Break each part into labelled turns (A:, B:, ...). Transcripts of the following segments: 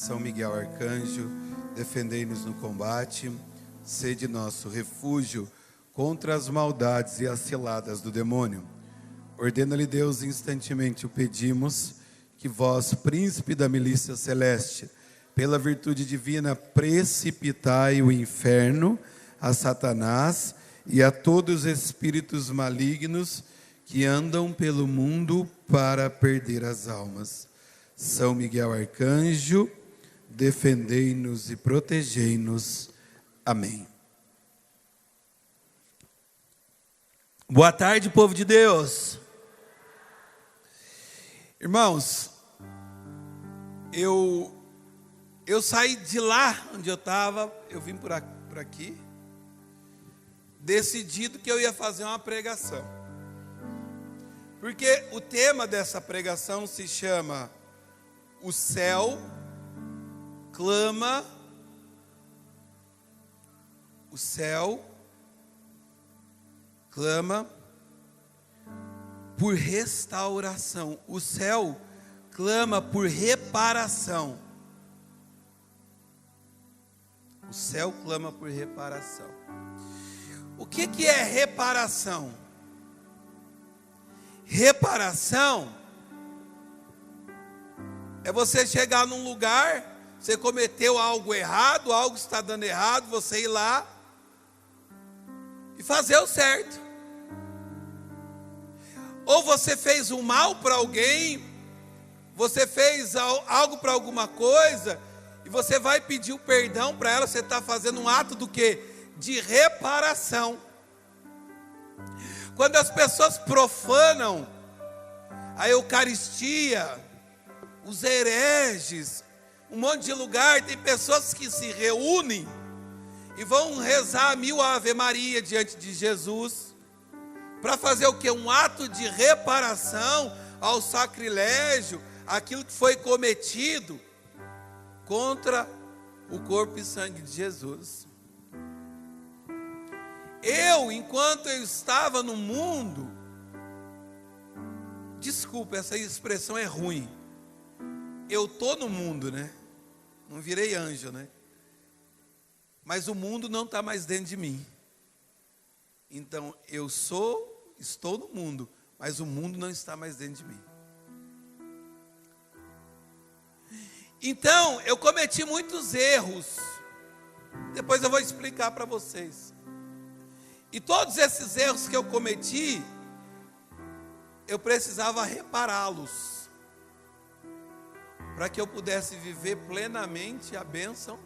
A: São Miguel Arcanjo, defendei-nos no combate, sede nosso refúgio contra as maldades e as ciladas do demônio. Ordena-lhe Deus, instantemente o pedimos, que vós, príncipe da milícia celeste, pela virtude divina, precipitai o inferno a Satanás e a todos os espíritos malignos que andam pelo mundo para perder as almas. São Miguel Arcanjo, defendei-nos e protegei-nos. Amém. Boa tarde, povo de Deus. Irmãos, eu saí de lá onde eu estava, eu vim por aqui, decidido que eu ia fazer uma pregação. Porque o tema dessa pregação se chama O Céu Clama, o céu clama por restauração. O céu clama por reparação. O céu clama por reparação. O que é reparação? Reparação é você chegar num lugar, você cometeu algo errado, algo está dando errado, você ir lá e fazer o certo. Ou você fez um mal para alguém, você fez algo para alguma coisa, e você vai pedir o perdão para ela, você está fazendo um ato do quê? De reparação. Quando as pessoas profanam a Eucaristia, os hereges, um monte de lugar, tem pessoas que se reúnem e vão rezar 1000 Ave Maria diante de Jesus, para fazer o quê? Um ato de reparação ao sacrilégio, aquilo que foi cometido contra o corpo e sangue de Jesus. Enquanto eu estava no mundo, desculpa, essa expressão é ruim, eu estou no mundo, né? Não virei anjo, né? Mas o mundo não está mais dentro de mim. Então, estou no mundo, mas o mundo não está mais dentro de mim. Então, eu cometi muitos erros. Depois eu vou explicar para vocês. E todos esses erros que eu cometi, eu precisava repará-los, para que eu pudesse viver plenamente a bênção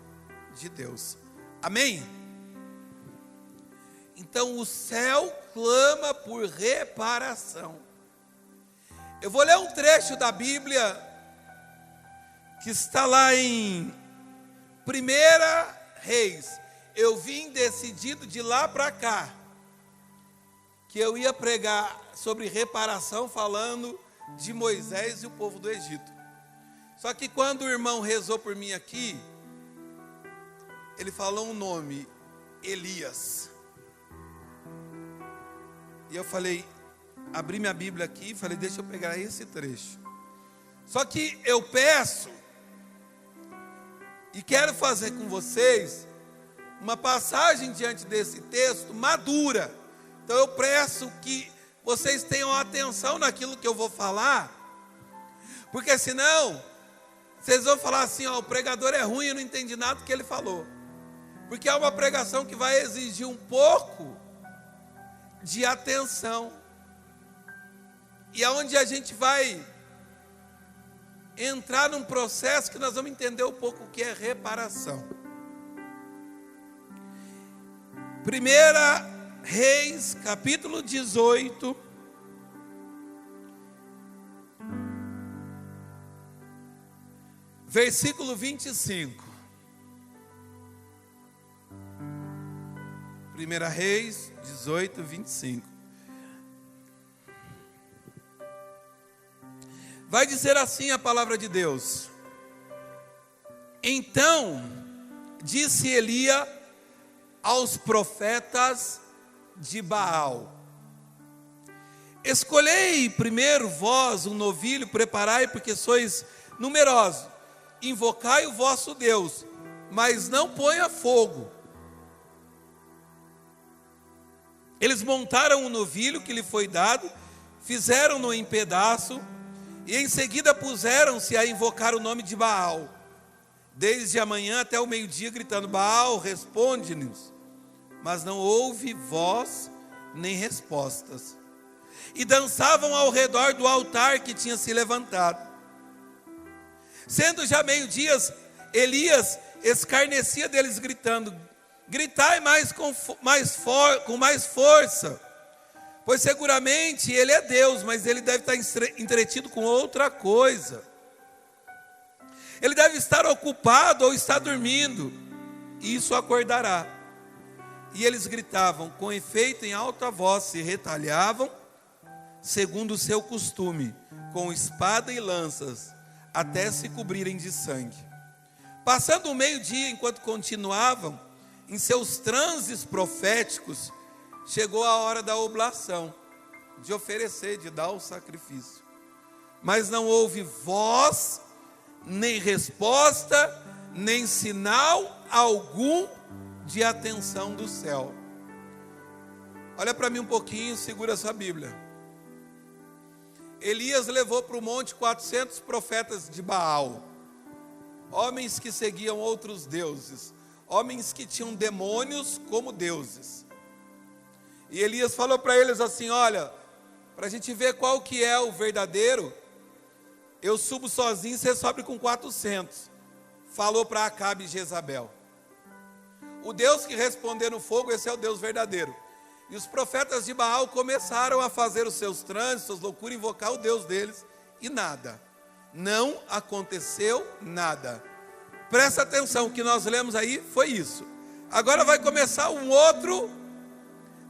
A: de Deus. Amém? Então o céu clama por reparação. Eu vou ler um trecho da Bíblia que está lá em 1 Reis. Eu vim decidido de lá para cá que eu ia pregar sobre reparação, falando de Moisés e o povo do Egito. Só que quando o irmão rezou por mim aqui, ele falou um nome, Elias. E eu falei, abri minha Bíblia aqui e falei, deixa eu pegar esse trecho. Só que eu peço e quero fazer com vocês uma passagem diante desse texto madura. Então eu peço que vocês tenham atenção naquilo que eu vou falar, porque senão vocês vão falar assim, ó, o pregador é ruim, eu não entendi nada do que ele falou. Porque é uma pregação que vai exigir um pouco de atenção. E é onde a gente vai entrar num processo que nós vamos entender um pouco o que é reparação. 1 Reis, capítulo 18. Versículo 25. 1 Reis 18, 25. Vai dizer assim a palavra de Deus: Então disse Elias aos profetas de Baal: Escolhei primeiro vós um novilho, preparai, porque sois numerosos. invocai o vosso Deus, mas não ponha fogo. Eles montaram um novilho que lhe foi dado, fizeram-no em pedaço, e em seguida puseram-se a invocar o nome de Baal, desde a manhã até o meio-dia, gritando: Baal, responde-nos. Mas não houve voz nem respostas. E dançavam ao redor do altar que tinha se levantado. Sendo já meio-dia, Elias escarnecia deles, gritando: gritai com mais força, pois seguramente ele é Deus, mas ele deve estar entretido com outra coisa. Ele deve estar ocupado ou estar dormindo, e isso acordará. E eles gritavam, com efeito, em alta voz, se retalhavam, segundo o seu costume, com espada e lanças, até se cobrirem de sangue. Passando o meio-dia, enquanto continuavam em seus transes proféticos, chegou a hora da oblação, de oferecer, de dar o sacrifício. Mas não houve voz, nem resposta, nem sinal algum de atenção do céu. Olha para mim um pouquinho, segura a sua Bíblia. Elias levou para o monte 400 profetas de Baal, homens que seguiam outros deuses, homens que tinham demônios como deuses. E Elias falou para eles assim: olha, para a gente ver qual que é o verdadeiro, eu subo sozinho, você sobe com 400. Falou para Acabe e Jezabel. O Deus que responder no fogo, esse é o Deus verdadeiro. E os profetas de Baal começaram a fazer os seus transes, suas loucuras, invocar o Deus deles, e nada, não aconteceu nada. Presta atenção, o que nós lemos aí foi isso. Agora vai começar um outro,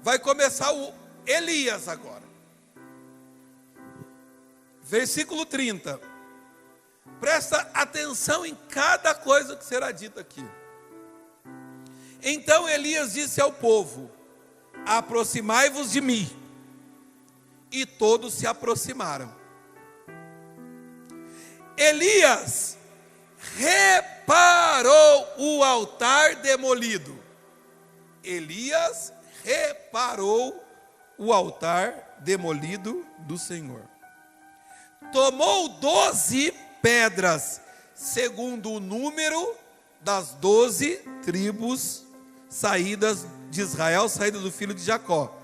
A: vai começar o Elias agora. Versículo 30. Presta atenção em cada coisa que será dita aqui. Então Elias disse ao povo: aproximai-vos de mim. E todos se aproximaram. Elias reparou o altar demolido. Elias reparou o altar demolido do Senhor. Tomou 12 pedras, segundo o número das 12 tribos saídas de Israel, saída do filho de Jacó,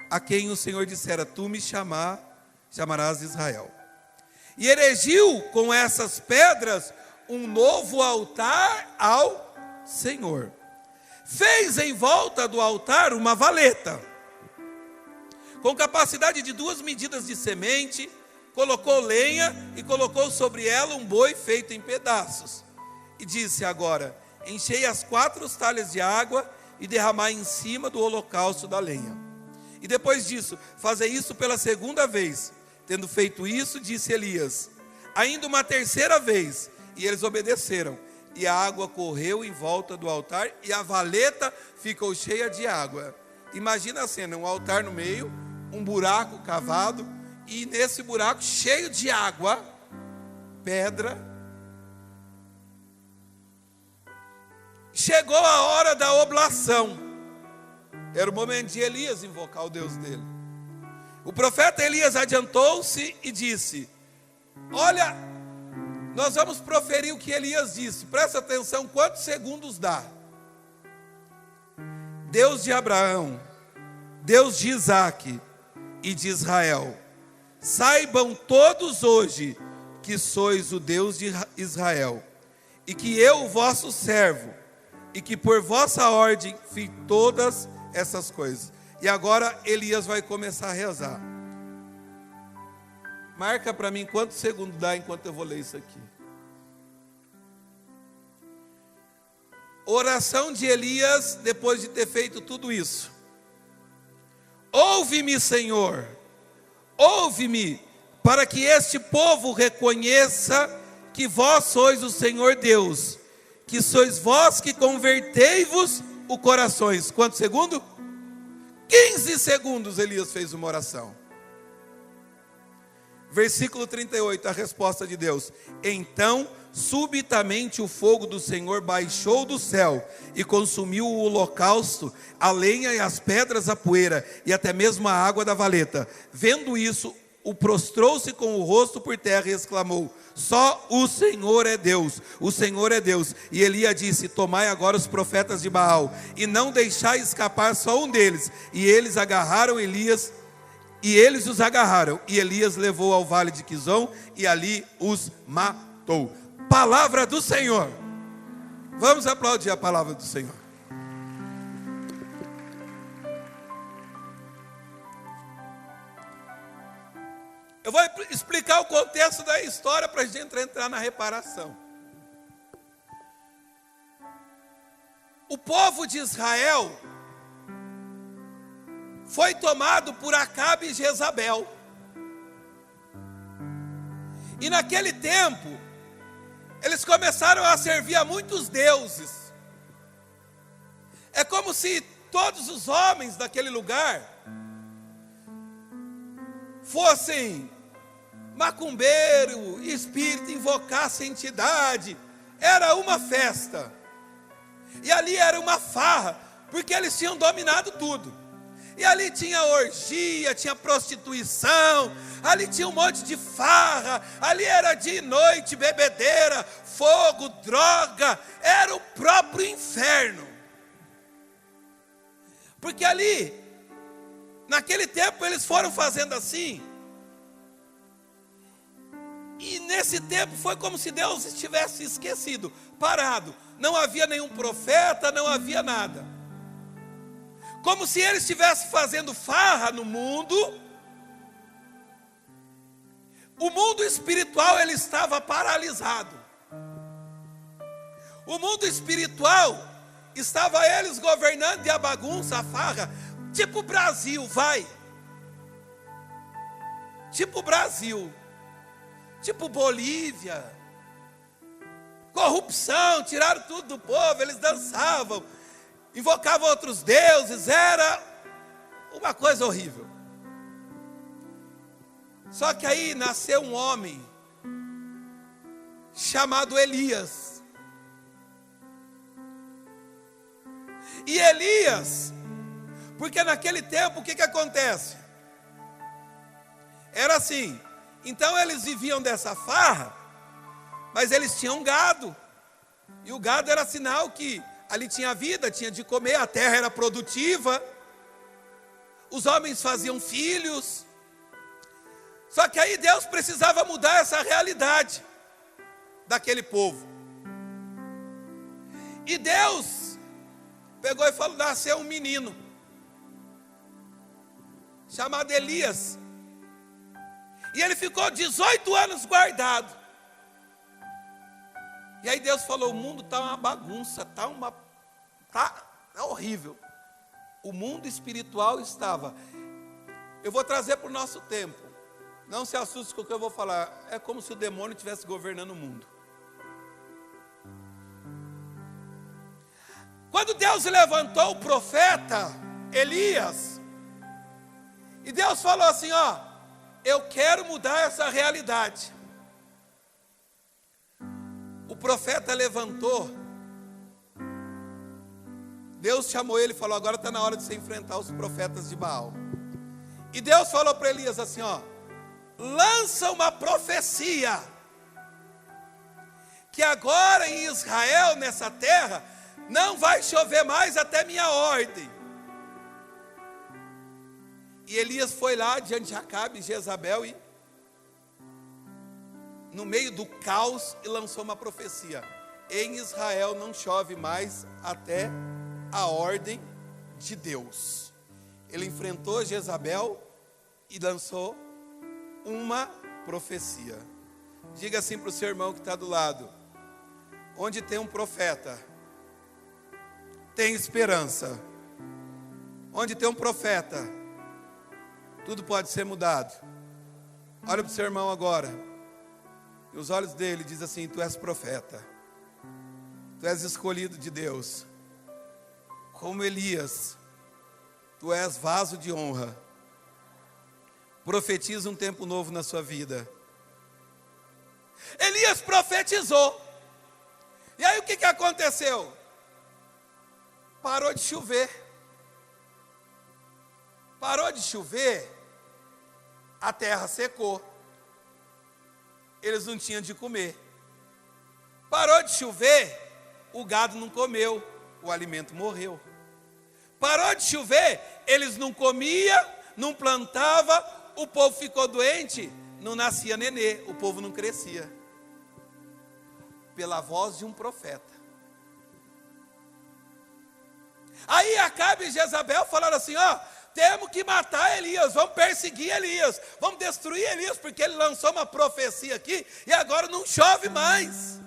A: a quem o Senhor dissera: tu me chamarás Israel. E erigiu com essas pedras um novo altar ao Senhor. Fez em volta do altar uma valeta, com capacidade de 2 medidas de semente, colocou lenha e colocou sobre ela um boi feito em pedaços. E disse: agora, enchei as 4 talhas de água e derramai em cima do holocausto da lenha. E depois disso, fazei isso pela 2ª vez. Tendo feito isso, disse Elias: ainda uma 3ª vez. E eles obedeceram. E a água correu em volta do altar, e a valeta ficou cheia de água. Imagina a cena, um altar no meio, um buraco cavado, e nesse buraco cheio de água, pedra. Chegou a hora da oblação. Era o momento de Elias invocar o Deus dele. O profeta Elias adiantou-se e disse: olha, nós vamos proferir o que Elias disse. Presta atenção, quantos segundos dá? Deus de Abraão, Deus de Isaque e de Israel, saibam todos hoje que sois o Deus de Israel, e que eu, vosso servo, e que por vossa ordem fiz todas essas coisas. E agora Elias vai começar a rezar. Marca para mim quantos segundos dá enquanto eu vou ler isso aqui. Oração de Elias depois de ter feito tudo isso. Ouve-me, Senhor, ouve-me, para que este povo reconheça que vós sois o Senhor Deus, que sois vós que convertei-vos os corações. Quantos segundos? 15 segundos Elias fez uma oração. Versículo 38, a resposta de Deus. Então, subitamente o fogo do Senhor baixou do céu e consumiu o holocausto, a lenha e as pedras, a poeira e até mesmo a água da valeta. Vendo isso, o prostrou-se com o rosto por terra e exclamou: só o Senhor é Deus, o Senhor é Deus. E Elias disse: tomai agora os profetas de Baal e não deixai escapar só um deles. E eles os agarraram, e Elias levou ao vale de Quizom e ali os matou. Palavra do Senhor. Vamos aplaudir a palavra do Senhor. Eu vou explicar o contexto da história para a gente entrar na reparação. O povo de Israel foi tomado por Acabe e Jezabel. E naquele tempo, eles começaram a servir a muitos deuses. É como se todos os homens daquele lugar fossem macumbeiro, espírito, invocassem entidade. Era uma festa. E ali era uma farra, porque eles tinham dominado tudo. E ali tinha orgia, tinha prostituição, ali tinha um monte de farra, ali era de noite, bebedeira, fogo, droga, era o próprio inferno. Porque ali, naquele tempo eles foram fazendo assim, e nesse tempo foi como se Deus estivesse esquecido, parado, não havia nenhum profeta, não havia nada. Como se ele estivesse fazendo farra no mundo. O mundo espiritual ele estava paralisado. O mundo espiritual estava eles governando e a bagunça, a farra, tipo Brasil, vai. Tipo Brasil, tipo Bolívia. Corrupção, tiraram tudo do povo, eles dançavam, invocavam outros deuses, era uma coisa horrível. Só que aí nasceu um homem chamado Elias. E Elias, porque naquele tempo o que acontece? Era assim, então eles viviam dessa farra, mas eles tinham gado, e o gado era sinal que ali tinha vida, tinha de comer, a terra era produtiva, os homens faziam filhos. Só que aí Deus precisava mudar essa realidade daquele povo. E Deus pegou e falou: nasceu um menino chamado Elias. E ele ficou 18 anos guardado. E aí Deus falou: o mundo está uma bagunça, tá horrível. O mundo espiritual estava. Eu vou trazer para o nosso tempo. Não se assuste com o que eu vou falar. É como se o demônio estivesse governando o mundo. Quando Deus levantou o profeta Elias, e Deus falou assim: ó, eu quero mudar essa realidade. O profeta levantou, Deus chamou ele e falou: agora está na hora de você enfrentar os profetas de Baal. E Deus falou para Elias assim: ó, lança uma profecia, que agora em Israel, nessa terra, não vai chover mais até minha ordem. E Elias foi lá diante de Acabe e Jezabel e no meio do caos e lançou uma profecia: em Israel não chove mais até a ordem de Deus. Ele enfrentou Jezabel e lançou uma profecia. Diga assim para o seu irmão que está do lado: onde tem um profeta, tem esperança. Onde tem um profeta, tudo pode ser mudado. Olha para o seu irmão agora, e os olhos dele dizem assim: tu és profeta, tu és escolhido de Deus. Como Elias, tu és vaso de honra. Profetiza um tempo novo na sua vida. Elias profetizou. E aí o que aconteceu? Parou de chover. Parou de chover, a terra secou. Eles não tinham de comer. Parou de chover, o gado não comeu, o alimento morreu. Parou de chover, eles não comiam, não plantavam, o povo ficou doente, não nascia nenê, o povo não crescia. Pela voz de um profeta. Aí Acabe e Jezabel falaram assim, temos que matar Elias, vamos perseguir Elias, vamos destruir Elias, porque ele lançou uma profecia aqui, e agora não chove mais.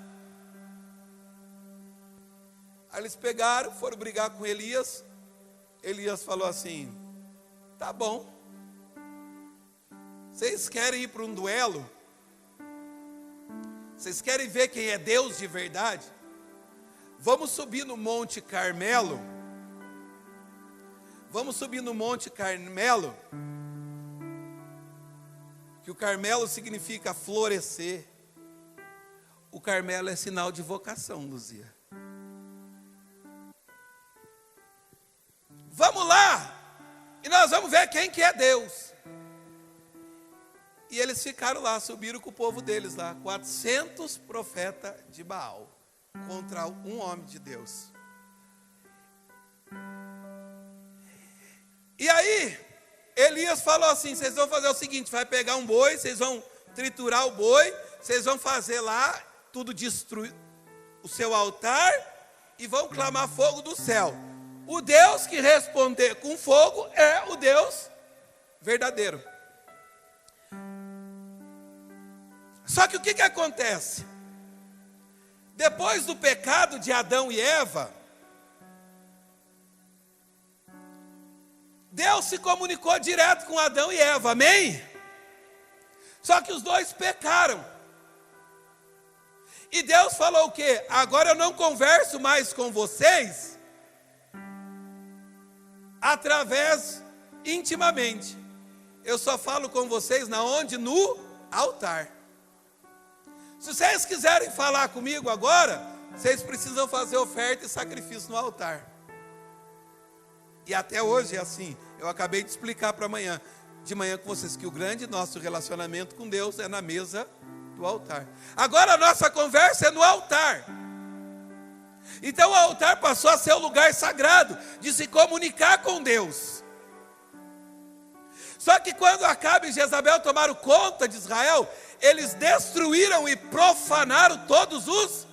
A: Aí eles pegaram, foram brigar com Elias. Elias falou assim, tá bom, vocês querem ir para um duelo? Vocês querem ver quem é Deus de verdade? Vamos subir no Monte Carmelo. Vamos subir no Monte Carmelo. Que o Carmelo significa florescer. O Carmelo é sinal de vocação, Luzia. Vamos lá. E nós vamos ver quem que é Deus. E eles ficaram lá, subiram com o povo deles lá, 400 profetas de Baal, contra um homem de Deus. E aí, Elias falou assim, vocês vão fazer o seguinte, vai pegar um boi, vocês vão triturar o boi, vocês vão fazer lá, tudo destruir o seu altar, e vão clamar fogo do céu. O Deus que responder com fogo é o Deus verdadeiro. Só que o que acontece? Depois do pecado de Adão e Eva, Deus se comunicou direto com Adão e Eva, amém? Só que os dois pecaram. E Deus falou o quê? Agora eu não converso mais com vocês através intimamente. Eu só falo com vocês na onde? No altar. Se vocês quiserem falar comigo agora, vocês precisam fazer oferta e sacrifício no altar. E até hoje é assim. Eu acabei de explicar de manhã com vocês, que o grande nosso relacionamento com Deus é na mesa do altar. Agora a nossa conversa é no altar. Então o altar passou a ser o lugar sagrado de se comunicar com Deus. Só que quando Acabe e Jezabel tomaram conta de Israel, eles destruíram e profanaram todos os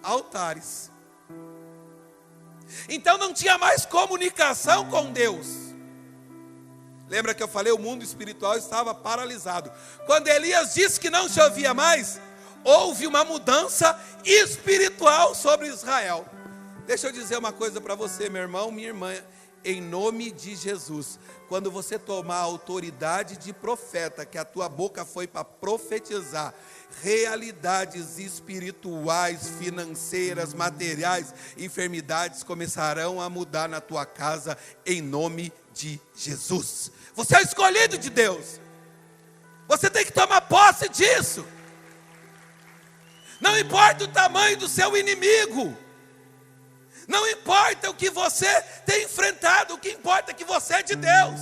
A: altares. Então não tinha mais comunicação com Deus. Lembra que eu falei, o mundo espiritual estava paralisado. Quando Elias disse que não chovia mais, houve uma mudança espiritual sobre Israel. Deixa eu dizer uma coisa para você, meu irmão, minha irmã, em nome de Jesus. Quando você tomar a autoridade de profeta, que a tua boca foi para profetizar, realidades espirituais, financeiras, materiais, enfermidades começarão a mudar na tua casa, em nome de Jesus. Você é o escolhido de Deus. Você tem que tomar posse disso. Não importa o tamanho do seu inimigo. Não importa o que você tem enfrentado, o que importa é que você é de Deus.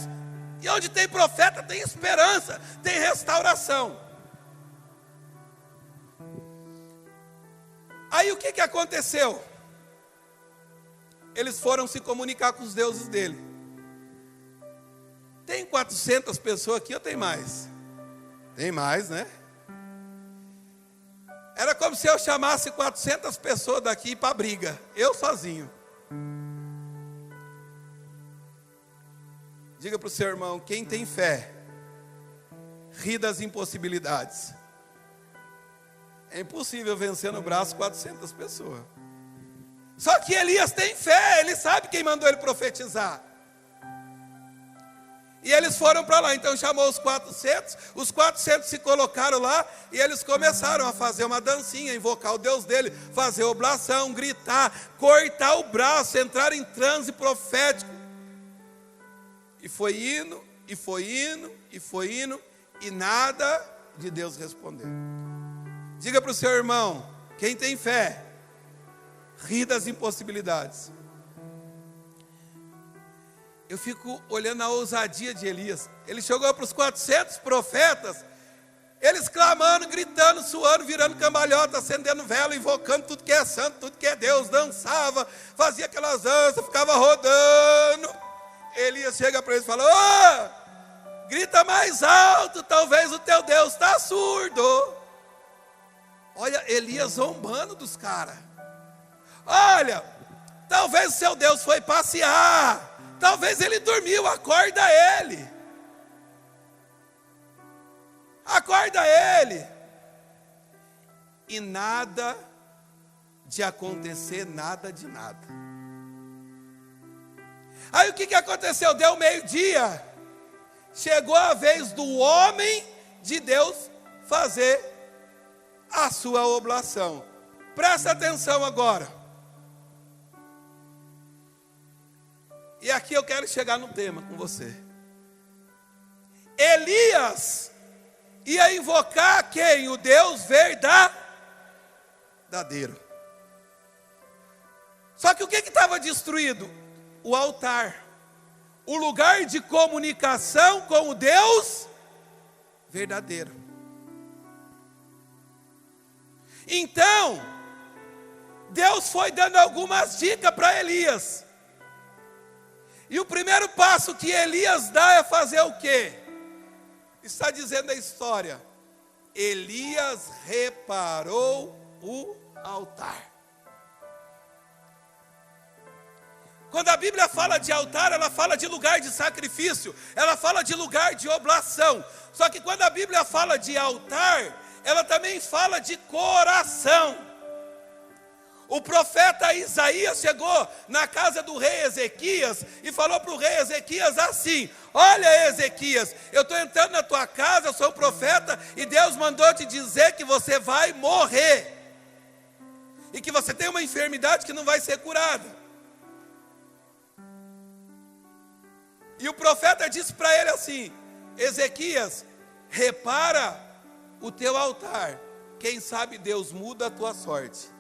A: E onde tem profeta, tem esperança, tem restauração. Aí o que aconteceu? Eles foram se comunicar com os deuses dele. Tem 400 pessoas aqui ou tem mais? Tem mais, né? Era como se eu chamasse 400 pessoas daqui para briga, eu sozinho. Diga para o seu irmão, quem tem fé, ri das impossibilidades. É impossível vencer no braço 400 pessoas. Só que Elias tem fé, ele sabe quem mandou ele profetizar. E eles foram para lá, então chamou os 400 se colocaram lá, e eles começaram a fazer uma dancinha, invocar o Deus dele, fazer oblação, gritar, cortar o braço, entrar em transe profético. E foi indo, e foi indo, e nada de Deus responder. Diga para o seu irmão, quem tem fé, ri das impossibilidades. Eu fico olhando a ousadia de Elias. Ele chegou para os 400 profetas, eles clamando, gritando, suando, virando cambalhota, acendendo vela, invocando tudo que é santo, tudo que é Deus, dançava, fazia aquelas danças, ficava rodando. Elias chega para eles e fala: ô, grita mais alto, talvez o teu Deus está surdo. Olha, Elias zombando dos caras. Olha, talvez o seu Deus foi passear, talvez ele dormiu, acorda ele. Acorda ele. E nada de acontecer, nada de nada. Aí o que aconteceu? Deu meio-dia, chegou a vez do homem de Deus fazer a sua oblação. Presta atenção agora. E aqui eu quero chegar no tema com você. Elias ia invocar quem? O Deus verdadeiro. Só que o que estava destruído? O altar. O lugar de comunicação com o Deus verdadeiro. Então, Deus foi dando algumas dicas para Elias. E o primeiro passo que Elias dá é fazer o quê? Está dizendo a história. Elias reparou o altar. Quando a Bíblia fala de altar, ela fala de lugar de sacrifício, ela fala de lugar de oblação. Só que quando a Bíblia fala de altar, ela também fala de coração. O profeta Isaías chegou na casa do rei Ezequias e falou para o rei Ezequias assim: olha, Ezequias, eu estou entrando na tua casa, eu sou o profeta, e Deus mandou te dizer que você vai morrer, e que você tem uma enfermidade que não vai ser curada. E o profeta disse para ele assim: Ezequias, repara o teu altar, quem sabe Deus muda a tua sorte.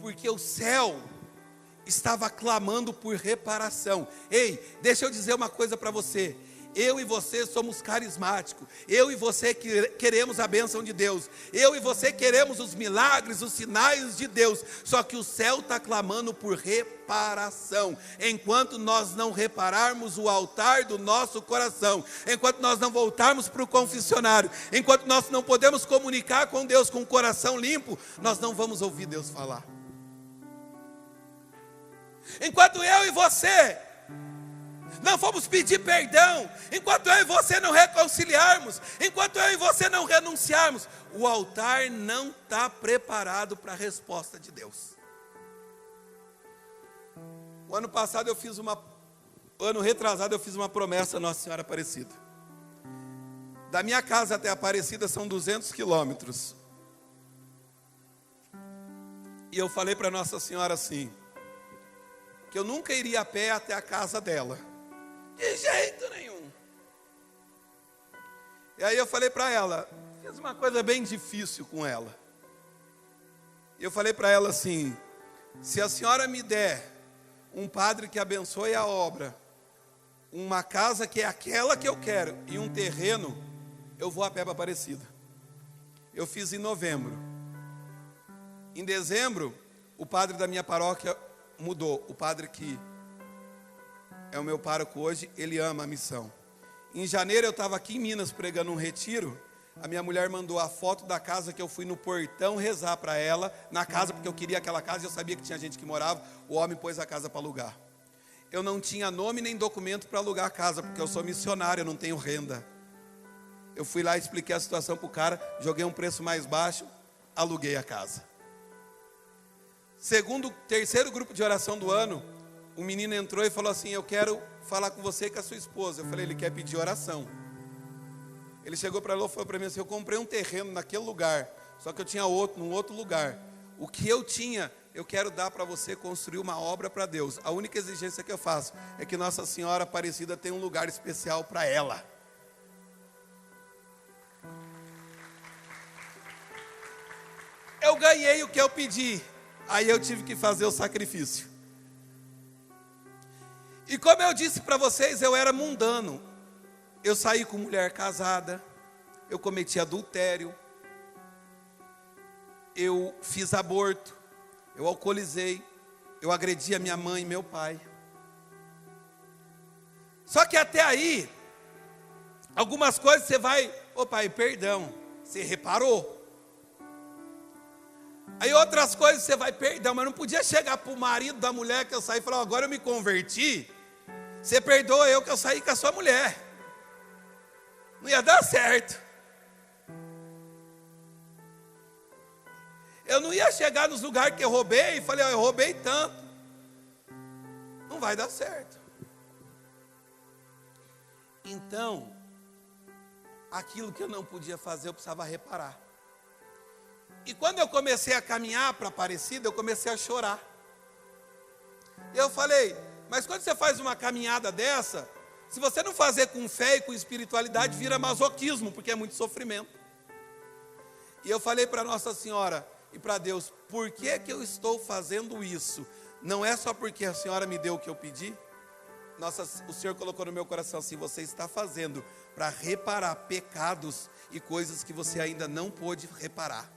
A: Porque o céu estava clamando por reparação. Ei, deixa eu dizer uma coisa para você. Eu e você somos carismáticos. Eu e você queremos a bênção de Deus. Eu e você queremos os milagres, os sinais de Deus. Só que o céu está clamando por reparação. Enquanto nós não repararmos o altar do nosso coração, enquanto nós não voltarmos para o confessionário, enquanto nós não podemos comunicar com Deus com o coração limpo, nós não vamos ouvir Deus falar. Enquanto eu e você não fomos pedir perdão, enquanto eu e você não reconciliarmos, enquanto eu e você não renunciarmos, o altar não está preparado para a resposta de Deus. O ano passado ano retrasado eu fiz uma promessa à Nossa Senhora Aparecida. Da minha casa até Aparecida são 200 quilômetros. E eu falei para Nossa Senhora assim, que eu nunca iria a pé até a casa dela. De jeito nenhum. E aí eu falei para ela, fiz uma coisa bem difícil com ela. Eu falei para ela assim: se a senhora me der um padre que abençoe a obra, uma casa que é aquela que eu quero e um terreno, eu vou a pé para Aparecida. Eu fiz em novembro. Em dezembro, o padre da minha paróquia mudou. O padre que é o meu pároco hoje, ele ama a missão. Em janeiro eu estava aqui em Minas pregando um retiro. A minha mulher mandou a foto da casa que eu fui no portão rezar para ela, na casa, porque eu queria aquela casa e eu sabia que tinha gente que morava. O homem pôs a casa para alugar. Eu não tinha nome nem documento para alugar a casa, porque eu sou missionário, eu não tenho renda. Eu fui lá, expliquei a situação para o cara, joguei um preço mais baixo, aluguei a casa. Terceiro grupo de oração do ano, um menino entrou e falou assim: eu quero falar com você e com a sua esposa. Eu falei: ele quer pedir oração. Ele chegou para ela e falou para mim assim: eu comprei um terreno naquele lugar, só que eu tinha outro, num outro lugar. O que eu tinha eu quero dar para você construir uma obra para Deus. A única exigência que eu faço é que Nossa Senhora Aparecida tenha um lugar especial para ela. Eu ganhei o que eu pedi, aí eu tive que fazer o sacrifício. E como eu disse para vocês, eu era mundano. Eu saí com mulher casada, eu cometi adultério, eu fiz aborto, eu alcoolizei, eu agredi a minha mãe e meu pai. Só que até aí, algumas coisas você vai, ô pai, perdão, você reparou. Aí outras coisas você vai, perdão, mas não podia chegar para o marido da mulher que eu saí e falar, agora eu me converti, você perdoa eu que eu saí com a sua mulher. Não ia dar certo. Eu não ia chegar nos lugares que eu roubei e falei, eu roubei tanto. Não vai dar certo. Então, aquilo que eu não podia fazer, eu precisava reparar. E quando eu comecei a caminhar para Aparecida, eu comecei a chorar. Eu falei, mas quando você faz uma caminhada dessa, se você não fazer com fé e com espiritualidade, vira masoquismo, porque é muito sofrimento. E eu falei para Nossa Senhora e para Deus, por que que eu estou fazendo isso? Não é só porque a Senhora me deu o que eu pedi? O Senhor colocou no meu coração assim, você está fazendo para reparar pecados e coisas que você ainda não pôde reparar.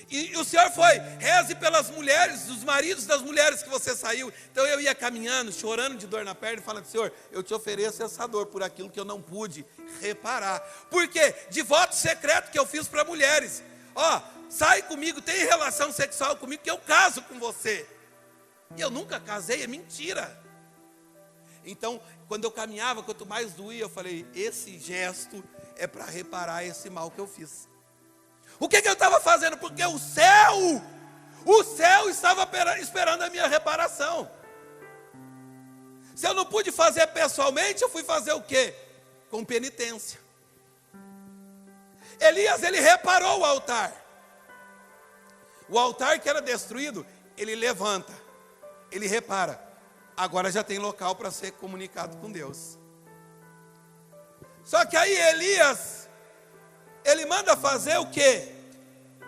A: E o Senhor foi, reze pelas mulheres, os maridos das mulheres que você saiu. Então eu ia caminhando, chorando de dor na perna e falando, Senhor, eu te ofereço essa dor por aquilo que eu não pude reparar. Por quê? De voto secreto que eu fiz para mulheres. Ó, sai comigo, tem relação sexual comigo que eu caso com você. E eu nunca casei, é mentira. Então, quando eu caminhava, quanto mais doía, eu falei, esse gesto é para reparar esse mal que eu fiz. O que eu estava fazendo? Porque o céu estava esperando a minha reparação. Se eu não pude fazer pessoalmente, eu fui fazer o quê? Com penitência. Elias, ele reparou o altar. O altar que era destruído, ele levanta, ele repara. Agora já tem local para ser comunicado com Deus. Só que aí Elias, ele manda fazer o quê?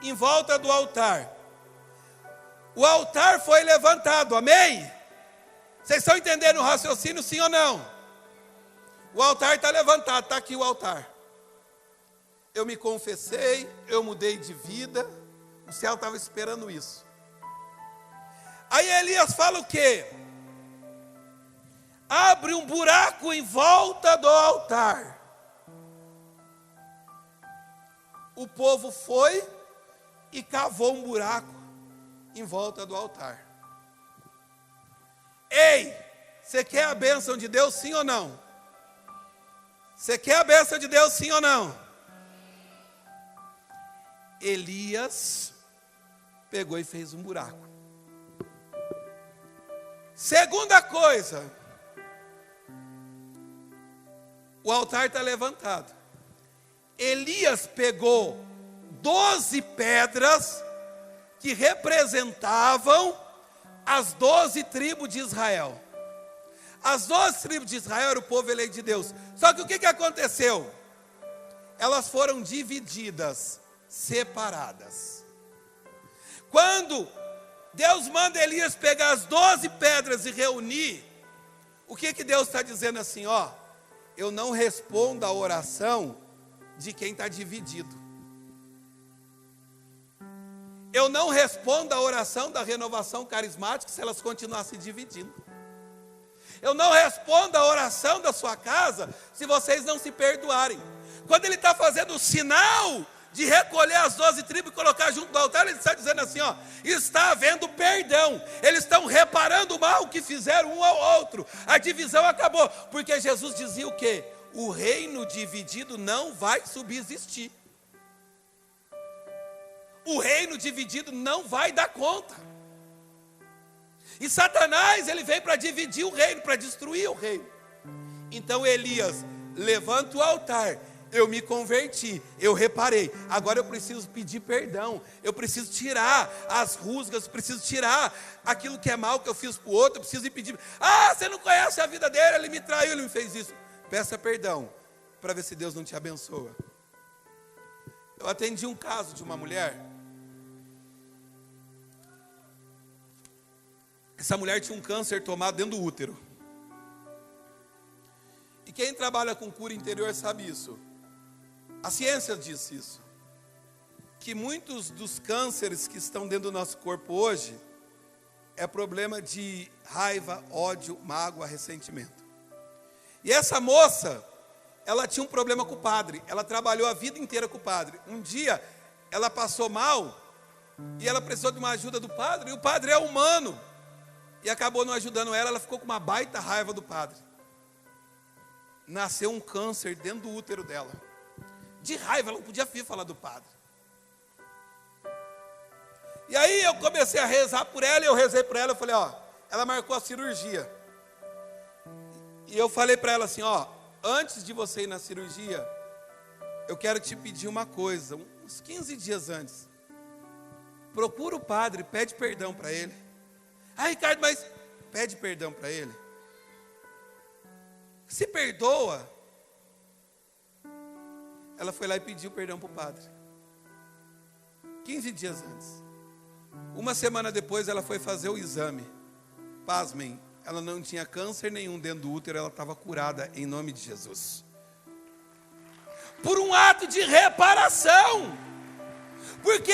A: Em volta do altar. O altar foi levantado, amém? Vocês estão entendendo o raciocínio, sim ou não? O altar está levantado, está aqui o altar. Eu me confessei, eu mudei de vida, o céu estava esperando isso. Aí Elias fala o quê? Abre um buraco em volta do altar. O povo foi e cavou um buraco em volta do altar. Ei, você quer a bênção de Deus, sim ou não? Você quer a bênção de Deus, sim ou não? Elias pegou e fez um buraco. Segunda coisa, o altar está levantado. Elias pegou 12 pedras que representavam as 12 tribos de Israel. As 12 tribos de Israel eram o povo eleito de Deus. Só que o que aconteceu? Elas foram divididas, separadas. Quando Deus manda Elias pegar as 12 pedras e reunir, o que Deus está dizendo assim, ó? Eu não respondo a oração de quem está dividido. Eu não respondo a oração da renovação carismática se elas continuarem se dividindo. Eu não respondo a oração da sua casa se vocês não se perdoarem. Quando ele está fazendo o sinal de recolher as 12 tribos e colocar junto do altar, ele está dizendo assim, ó, está havendo perdão. Eles estão reparando o mal que fizeram um ao outro. A divisão acabou, porque Jesus dizia o quê? O reino dividido não vai subsistir. O reino dividido não vai dar conta. E Satanás, ele veio para dividir o reino, para destruir o reino. Então Elias levanta o altar eu me converti, eu reparei, agora eu preciso pedir perdão, eu preciso tirar as rusgas, preciso tirar aquilo que é mal que eu fiz para o outro, eu preciso ir pedir, você não conhece a vida dele, ele me traiu, ele me fez isso. Peça perdão, para ver se Deus não te abençoa. Eu atendi um caso de uma mulher, essa mulher tinha um câncer tomado dentro do útero, e quem trabalha com cura interior sabe isso. A ciência diz isso, que muitos dos cânceres que estão dentro do nosso corpo hoje é problema de raiva, ódio, mágoa, ressentimento. E essa moça, ela tinha um problema com o padre, ela trabalhou a vida inteira com o padre. Um dia, ela passou mal e ela precisou de uma ajuda do padre, e o padre é humano, e acabou não ajudando ela, ela ficou com uma baita raiva do padre. Nasceu um câncer dentro do útero dela. De raiva, ela não podia vir falar do padre. E aí eu comecei a rezar por ela, e eu rezei por ela, eu falei, ela marcou a cirurgia. E eu falei para ela assim, antes de você ir na cirurgia, eu quero te pedir uma coisa, uns 15 dias antes. Procura o padre, pede perdão para ele. Ricardo, mas pede perdão para ele. Se perdoa. Ela foi lá e pediu perdão para o padre. 15 dias antes. Uma semana depois ela foi fazer o exame. Pasmem, ela não tinha câncer nenhum dentro do útero, ela estava curada em nome de Jesus. Por um ato de reparação. Porque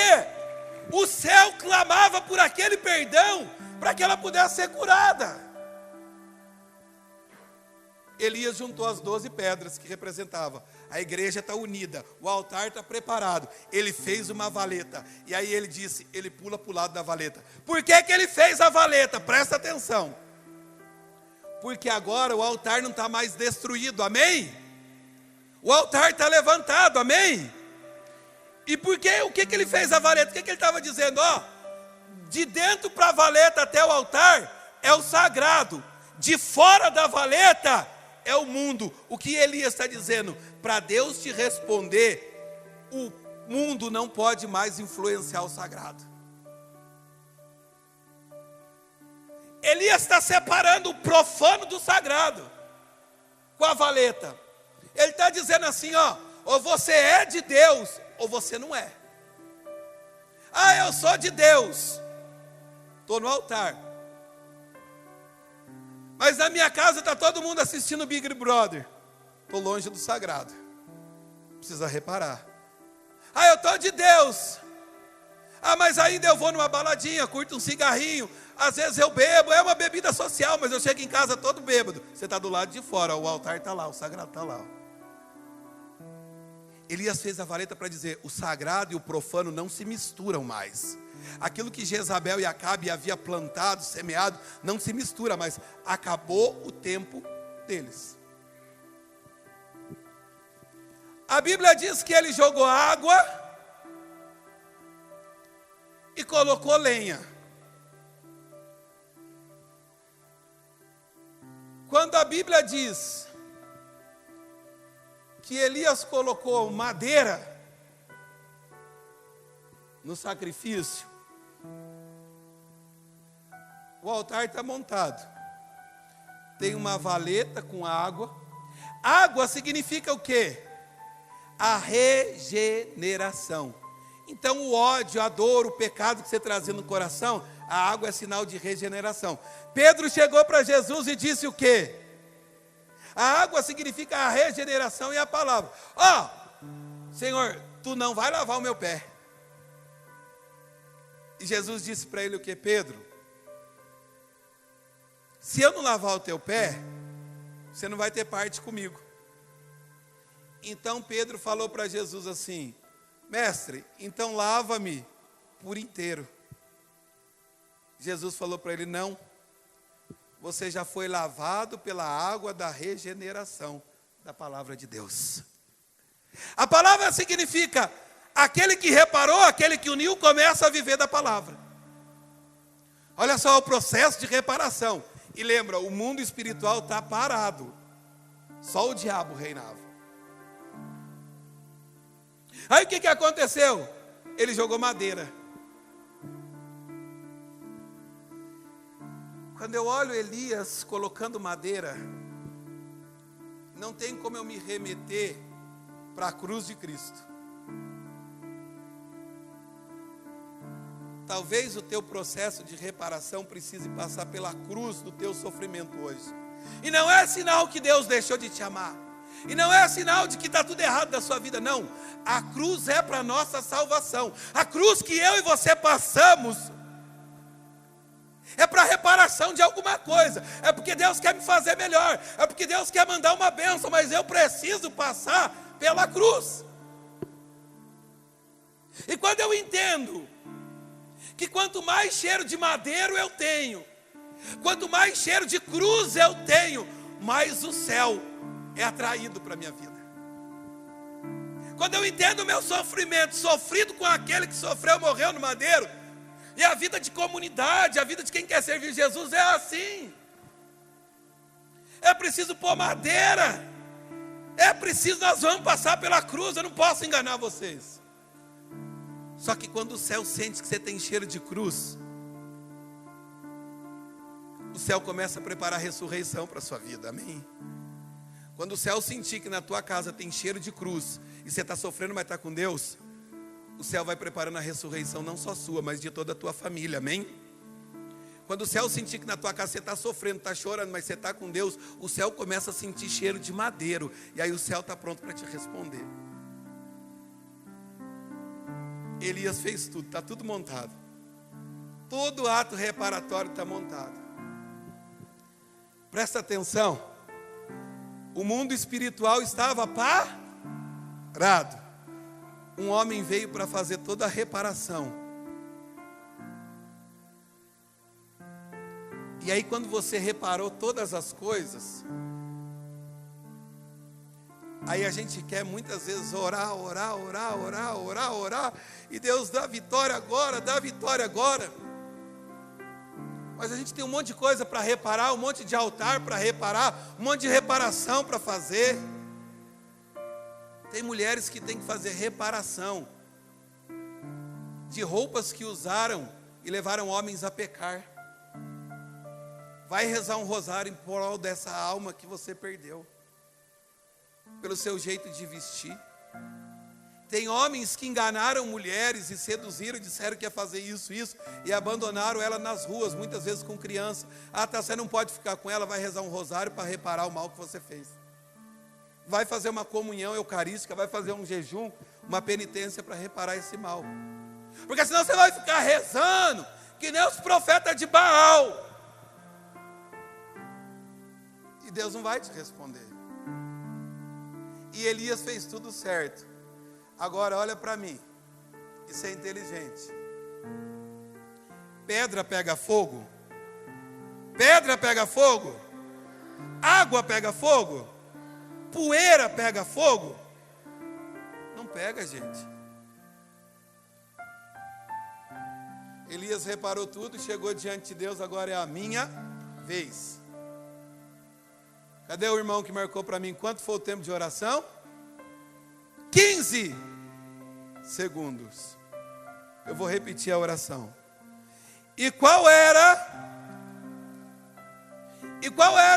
A: o céu clamava por aquele perdão para que ela pudesse ser curada. Elias juntou as 12 pedras que representavam. A igreja está unida, o altar está preparado. Ele fez uma valeta. E aí ele disse, ele pula para o lado da valeta. Por que ele fez a valeta? Presta atenção. Porque agora o altar não está mais destruído, amém? O altar está levantado, amém? E por que, o que ele fez a valeta? O que ele estava dizendo? De dentro para a valeta até o altar é o sagrado. De fora da valeta é o mundo. O que Elias está dizendo? Para Deus te responder, o mundo não pode mais influenciar o sagrado. Elias está separando o profano do sagrado com a valeta. Ele está dizendo assim, ou você é de Deus, ou você não é. Eu sou de Deus, estou no altar. Mas na minha casa está todo mundo assistindo Big Brother. Estou longe do sagrado. Precisa reparar. Eu estou de Deus. Mas ainda eu vou numa baladinha, curto um cigarrinho. Às vezes eu bebo, é uma bebida social, mas eu chego em casa todo bêbado. Você está do lado de fora, o altar está lá, o sagrado está lá. Elias fez a valeta para dizer, o sagrado e o profano não se misturam mais. Aquilo que Jezabel e Acabe havia plantado, semeado, não se mistura mais. Acabou o tempo deles. A Bíblia diz que ele jogou água e colocou lenha. Quando a Bíblia diz que Elias colocou madeira no sacrifício, o altar está montado. Tem uma valeta com água. Água significa o quê? A regeneração. Então o ódio, a dor, o pecado que você trazia no coração, a água é sinal de regeneração. Pedro chegou para Jesus e disse o quê? A água significa a regeneração e a palavra. Senhor, tu não vai lavar o meu pé. E Jesus disse para ele o que, Pedro? Se eu não lavar o teu pé, você não vai ter parte comigo. Então Pedro falou para Jesus assim, mestre, então lava-me por inteiro. Jesus falou para ele, não, você já foi lavado pela água da regeneração da palavra de Deus. A palavra significa, aquele que reparou, aquele que uniu, começa a viver da palavra. Olha só o processo de reparação. E lembra, o mundo espiritual está parado. Só o diabo reinava. Aí o que aconteceu? Ele jogou madeira. Quando eu olho Elias colocando madeira, não tem como eu me remeter para a cruz de Cristo. Talvez o teu processo de reparação precise passar pela cruz do teu sofrimento hoje. E não é sinal que Deus deixou de te amar. E não é sinal de que está tudo errado da sua vida, não. A cruz é para a nossa salvação. A cruz que eu e você passamos é para a reparação de alguma coisa. É porque Deus quer me fazer melhor. É porque Deus quer mandar uma bênção. Mas eu preciso passar pela cruz. E quando eu entendo que quanto mais cheiro de madeiro eu tenho, quanto mais cheiro de cruz eu tenho, mais o céu é atraído para a minha vida. Quando eu entendo o meu sofrimento, sofrido com aquele que sofreu, morreu no madeiro, e a vida de comunidade, a vida de quem quer servir Jesus é assim. É preciso pôr madeira. É preciso, nós vamos passar pela cruz. Eu não posso enganar vocês. Só que quando o céu sente que você tem cheiro de cruz, o céu começa a preparar a ressurreição para a sua vida, amém? Quando o céu sentir que na tua casa tem cheiro de cruz, e você está sofrendo, mas está com Deus, o céu vai preparando a ressurreição, não só sua, mas de toda a tua família, amém? Quando o céu sentir que na tua casa você está sofrendo, está chorando, mas você está com Deus, o céu começa a sentir cheiro de madeiro, e aí o céu está pronto para te responder. Elias fez tudo, está tudo montado. Todo ato reparatório está montado. Presta atenção. O mundo espiritual estava parado. Um homem veio para fazer toda a reparação. E aí quando você reparou todas as coisas, aí a gente quer muitas vezes orar, e Deus dá vitória agora, dá vitória agora. Mas a gente tem um monte de coisa para reparar, um monte de altar para reparar, um monte de reparação para fazer. Tem mulheres que têm que fazer reparação de roupas que usaram e levaram homens a pecar. Vai rezar um rosário em prol dessa alma que você perdeu, pelo seu jeito de vestir. Tem homens que enganaram mulheres e seduziram, disseram que ia fazer isso, e abandonaram ela nas ruas, muitas vezes com criança. Você não pode ficar com ela, vai rezar um rosário para reparar o mal que você fez. Vai fazer uma comunhão eucarística, vai fazer um jejum, uma penitência para reparar esse mal. Porque senão você vai ficar rezando, que nem os profetas de Baal. E Deus não vai te responder. E Elias fez tudo certo. Agora olha para mim, isso é inteligente. Pedra pega fogo? Pedra pega fogo? Água pega fogo? Poeira pega fogo? Não pega, gente. Elias reparou tudo, chegou diante de Deus, agora é a minha vez. Cadê o irmão que marcou para mim quanto foi o tempo de oração? 15 segundos. Eu vou repetir a oração. E qual era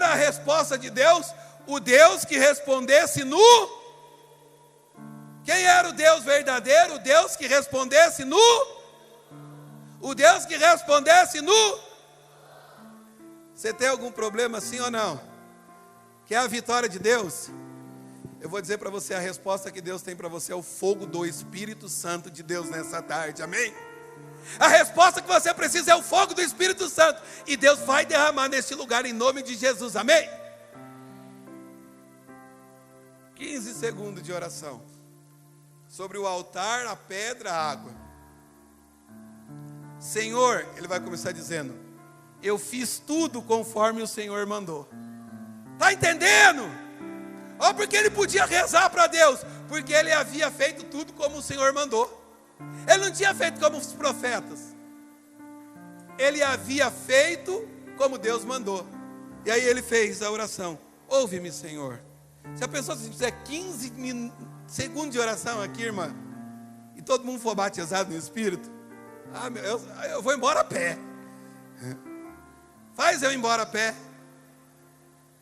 A: a resposta de Deus? O Deus que respondesse no... Quem era o Deus verdadeiro? O Deus que respondesse no... O Deus que respondesse no... Você tem algum problema sim ou não? Quer a vitória de Deus? Eu vou dizer para você, a resposta que Deus tem para você é o fogo do Espírito Santo de Deus nessa tarde, amém? A resposta que você precisa é o fogo do Espírito Santo, e Deus vai derramar neste lugar em nome de Jesus, amém? 15 segundos de oração, sobre o altar, a pedra, a água. Senhor, ele vai começar dizendo, eu fiz tudo conforme o Senhor mandou. Está entendendo? Ou porque ele podia rezar para Deus, porque ele havia feito tudo como o Senhor mandou. Ele não tinha feito como os profetas. Ele havia feito como Deus mandou. E aí ele fez a oração. Ouve-me, Senhor. Se a pessoa fizer 15 segundos de oração aqui, irmã, e todo mundo for batizado no Espírito, eu vou embora a pé. Faz eu ir embora a pé.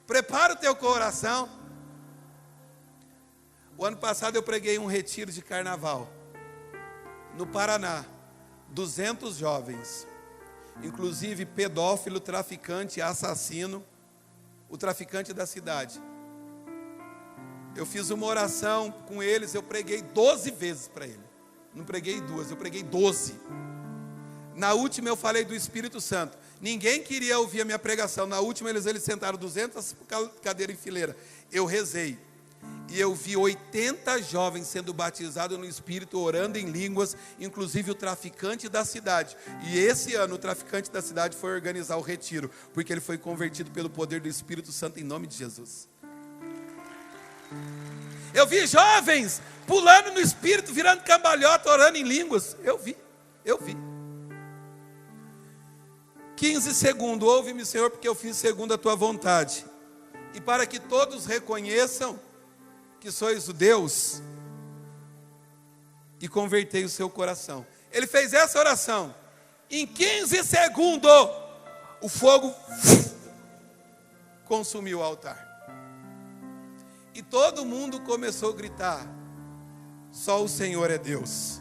A: Prepara o teu coração. O ano passado eu preguei um retiro de carnaval no Paraná. 200 jovens, inclusive pedófilo, traficante, assassino, o traficante da cidade. Eu fiz uma oração com eles, eu preguei 12 vezes para ele. Não preguei 2, eu preguei 12. Na última eu falei do Espírito Santo. Ninguém queria ouvir a minha pregação. Na última eles sentaram 200 cadeiras em fileira. Eu rezei. E eu vi 80 jovens sendo batizados no Espírito, orando em línguas, inclusive o traficante da cidade. E esse ano o traficante da cidade foi organizar o retiro, porque ele foi convertido pelo poder do Espírito Santo em nome de Jesus. Eu vi jovens pulando no Espírito, virando cambalhota, orando em línguas. Eu vi. 15 segundos, ouve-me, Senhor, porque eu fiz segundo a tua vontade. E para que todos reconheçam que sois o Deus, e convertei o seu coração. Ele fez essa oração. Em 15 segundos, o fogo consumiu o altar. E todo mundo começou a gritar: só o Senhor é Deus.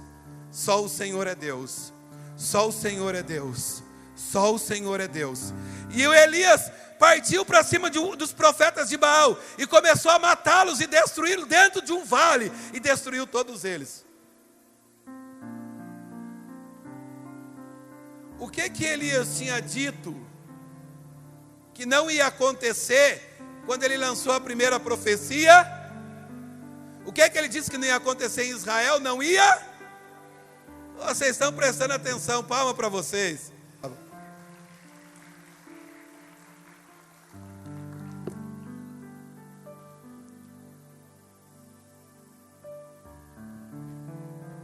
A: Só o Senhor é Deus. Só o Senhor é Deus. Só o Senhor é Deus. E o Elias partiu para cima dos profetas de Baal e começou a matá-los e destruí-los dentro de um vale, e destruiu todos eles. O que Elias tinha dito que não ia acontecer quando ele lançou a primeira profecia? O que ele disse que não ia acontecer em Israel? Não ia? Vocês estão prestando atenção, palma para vocês.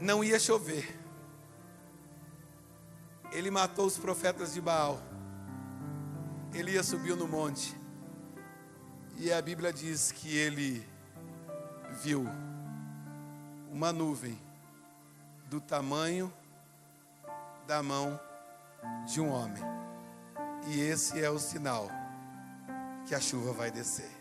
A: Não ia chover. Ele matou os profetas de Baal. Elias subiu no monte. E a Bíblia diz que ele viu uma nuvem do tamanho da mão de um homem. E esse é o sinal que a chuva vai descer.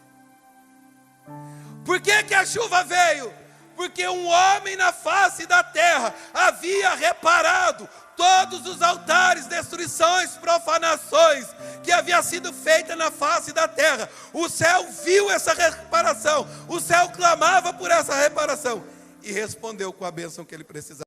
A: Por que a chuva veio? Porque um homem na face da terra havia reparado todos os altares, destruições, profanações que havia sido feita na face da terra. O céu viu essa reparação, o céu clamava por essa reparação e respondeu com a bênção que ele precisava.